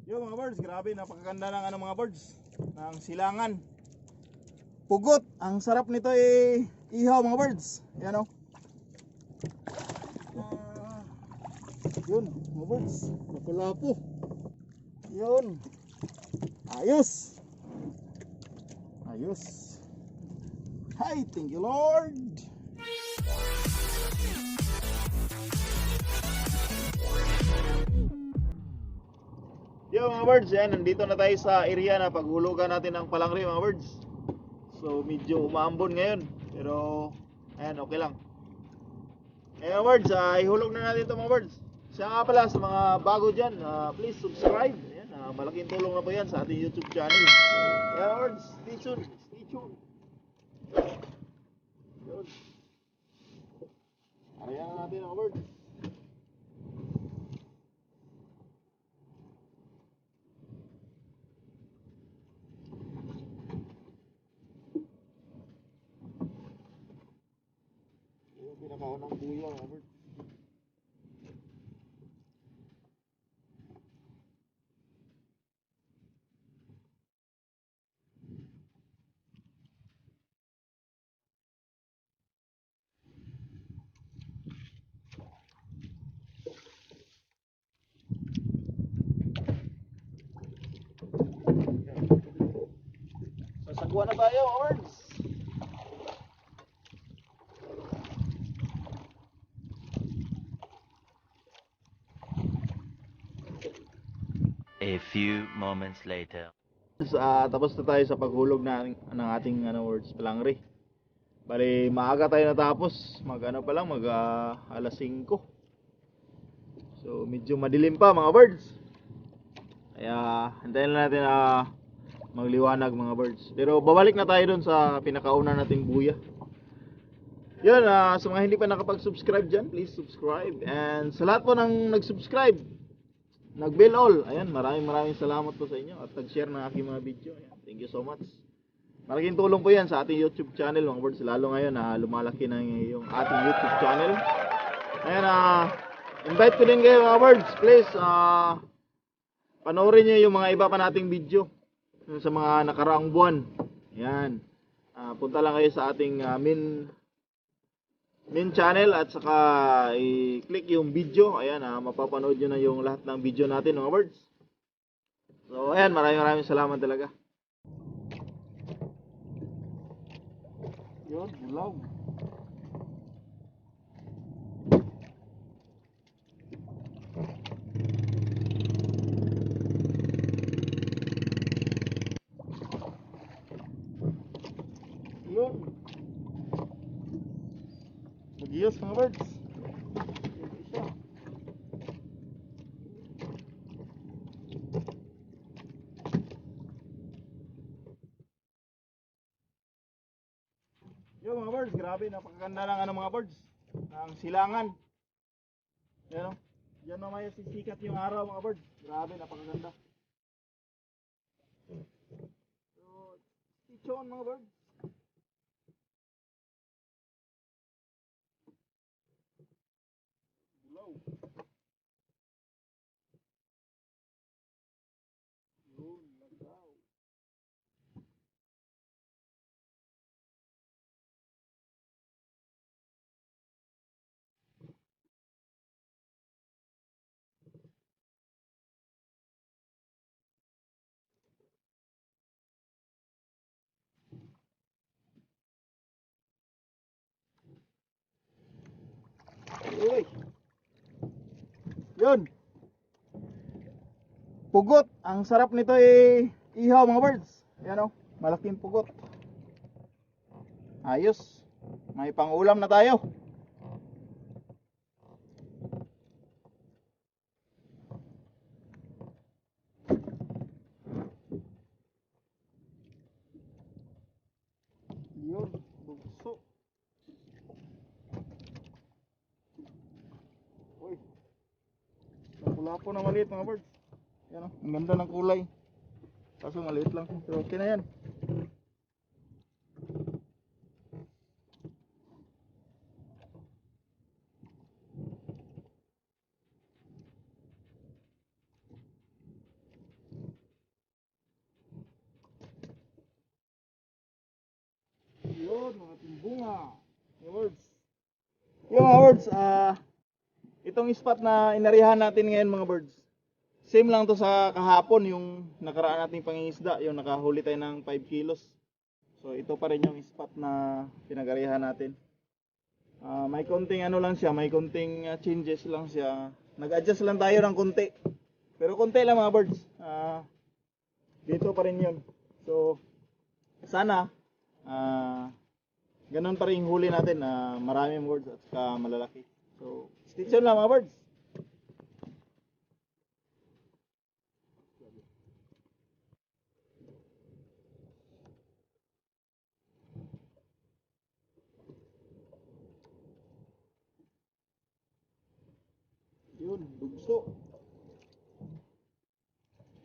Yo mga birds, grabe napakaganda ng ano mga birds, ng silangan. Pugot, ang sarap nito ihaw mga birds. Yan oh. Yun mga birds, lapo-lapo. Yun. Ayos. Ayos. Hi, thank you Lord. Yo mga birds, yan, nandito na tayo sa area na paghulugan natin ng palangri mga birds. So medyo umaambon ngayon, pero ayan, okay lang. Mga birds, ihulog na natin ito mga birds. Siya nga pala sa mga bago dyan, please subscribe. Ayan, malaking tulong na po yan sa ating YouTube channel. Mga birds, stay tuned. Stay tuned. Yun. Ayan na natin mga birds. Yung pinakaunang buya mga birds. Sasagwa na tayo mga birds. A few moments later. Tapos na tayo sa paghulog ng ating words palangri. Bali maaga tayo natapos, mag pa lang, mag alas 5. So medyo madilim pa mga birds. Kaya hintayin lang natin magliwanag mga birds. Pero babalik na tayo dun sa pinakauna nating buya. Yun, sa mga hindi pa nakapag-subscribe dyan, please subscribe. And sa lahat po ng nag-subscribe, nag-bell all, ayan, maraming salamat po sa inyo at nag-share ng aking mga video. Ayan, thank you so much. Malaking tulong po yan sa ating YouTube channel mga birds, lalo ngayon na lumalaki na yung ating YouTube channel. Ayan, invite ko din kayo mga birds, please panoorin nyo yung mga iba pa nating video sa mga nakaraang buwan. Ayan, punta lang kayo sa ating main channel at saka i-click yung video. Ayan, mapapanood nyo na yung lahat ng video natin mga birds. So ayan, maraming salamat talaga. Yun, bulaw. Yun. Mag-iyos mga birds. Isa. Yo mga birds, grabe napakaganda ng mga birds, ng silangan. Yan o, diyan mamaya sisikat yung araw mga birds. Grabe napakaganda. So, stay tuned mga birds. Bulaw. Yun, lagaw. Uy. Yun. Pugot, ang sarap nito ihaw mga birds. Yan o, malaking pugot. Ayos. May pang-ulam na tayo. Yun, bugso. Uy. Lapo-lapo na maliit mga birds. Yan o, ang ganda ng kulay. Kaso maliit lang. Pero okay na yan. birds, itong spot na inarihan natin ngayon mga birds. Same lang to sa kahapon, yung nakaraan nating pangingisda, yung nakahuli tayo ng 5 kilos. So ito pa rin yung spot na pinag-arihan natin. May konting ano lang siya, may konting changes lang siya. Nag-adjust lang tayo ng konti. Pero konti lang mga birds. Dito pa rin yun. So sana ganun pa rin yung huli natin na maraming birds at saka malalaki. So stay tuned lang mga birds. Yun, bugso.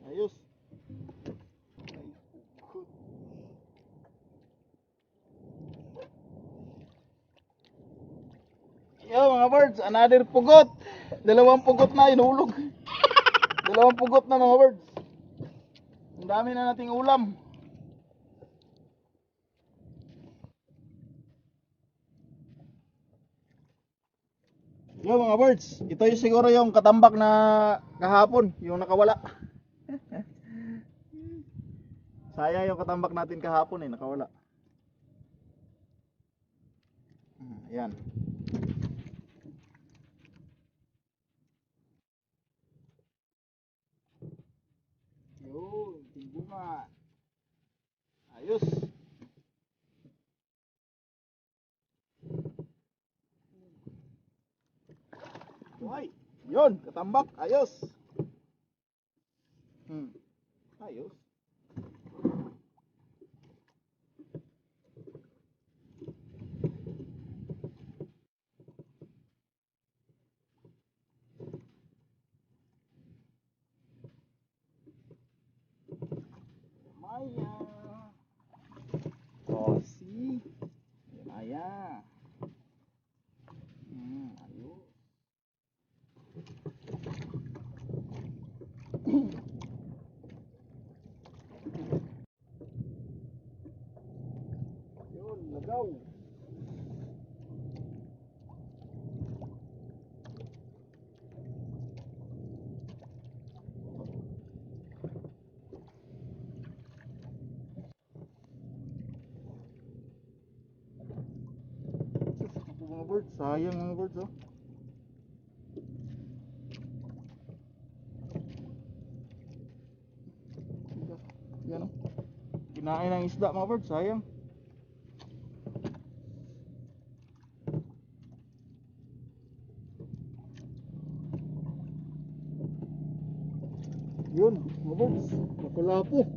Ayos. Yo mga birds, another pugot. Dalawang pugot na inulog. Dalawang pugot na mga birds. Ang dami na nating ulam. Yo mga birds, ito yung siguro yung katambak na kahapon, yung nakawala. Sayang yung katambak natin kahapon nakawala. Ayan. Yun, timbungan. Ayos. Buhay. Yun, katambak. Ayos. Ayos. Maya. Kosi. Maya. Ayos. Yun, lagaw. Mga birds, sayang mga birds oh. Yan oh. Kinain ng isda mga birds, sayang. Yun, mga birds, lapu-lapu.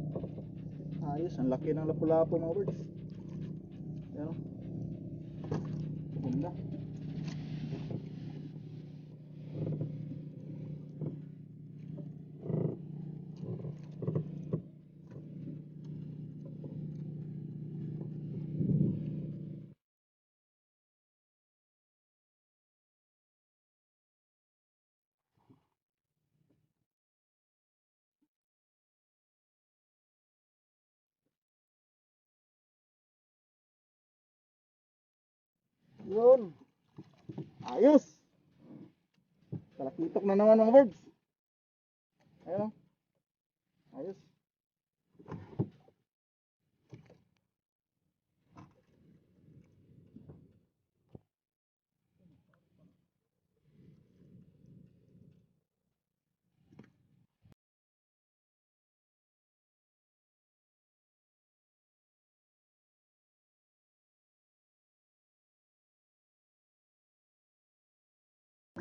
Ayos, ang laki ng lapu-lapu mga birds. Yan oh. Ganda. Yun. Ayos. Talakitok na naman mga birds. Ayun. Ayos.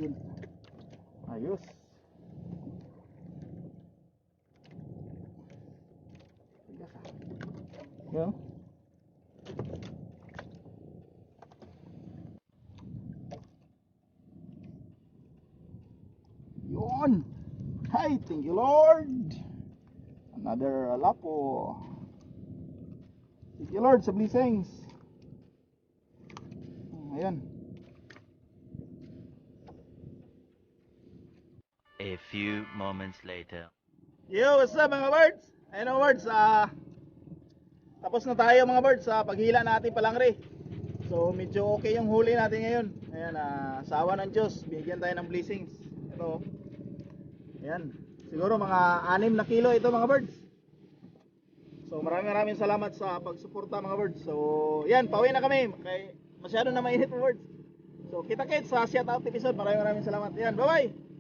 Yun. Ayos. Yun. Yun. Hi, thank you Lord. Another lapo. Thank you Lord sa blessings. Ayan. A few moments later. Yo, what's up mga birds? Ayun mga birds, tapos na tayo mga birds sa paghila natin palangre. So medyo okay yung huli natin ngayon. Ayan, sa awa ng Diyos, binigyan tayo ng blessings. Ito. Ayan. Siguro mga 6 na kilo ito mga birds. So maraming salamat sa pagsuporta mga birds. So yan, pauwi na kami. Kay masyado na mainit mga birds. So kita-kits sa shout out episode. Maraming salamat. Yan, bye-bye.